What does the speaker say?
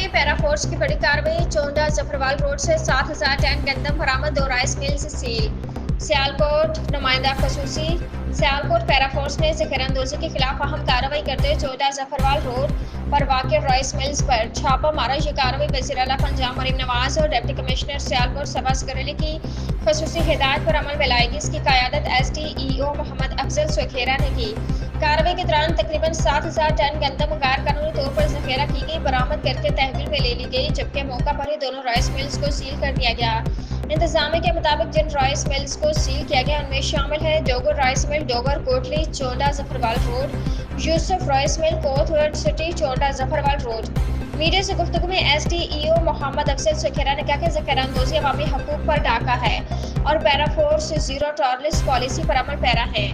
में para force की बड़ी कार्रवाई। चोंडा जफरवाल रोड से 7000 टन गंदम बरामद, 2 राइस मिल्स सील। सियालकोट नुमाइंदा खसूसी। सियालकोट पैरा फोर्स ने जहरानंदोजी के खिलाफ अहम कार्रवाई करते हुए चोंडा जफरवाल रोड पर वाक़ राइस मिल्स पर छापा मारा। ये कार्रवाई वज़ीर आला पंजाब मरीम नवाज और डिप्टी कमिश्नर सियालकोट सबा सकरेली की खसूसी हिदायत पर अमल में लाएगी। इसकी क़यादत SDEO मोहम्मद अफजल सुखेरा ने की। कार्रवाई के दौरान तकरीबन 7000 टन गंदम गैर कानूनी तौर पर जखेरा की गई, बरामद करके तहवील में ले ली गई, जबकि मौका पर ही दोनों राइस मिल्स को सील कर दिया गया। इंतजामिया के मुताबिक जिन राइस मिल्स को सील किया गया उनमें शामिल है Dogar rice mill Dogar Kotli Chonda Zafarwal road, Yusuf rice mill कोतवर्ड city Chonda Zafarwal road. Media से गुफ्तगू में SDEO मोहम्मद अफजल सुखेरा ने कहा कि जहरानंदोजी अवामी हकूक पर डाका है और para force zero tolerance policy पर अमल पैरा है।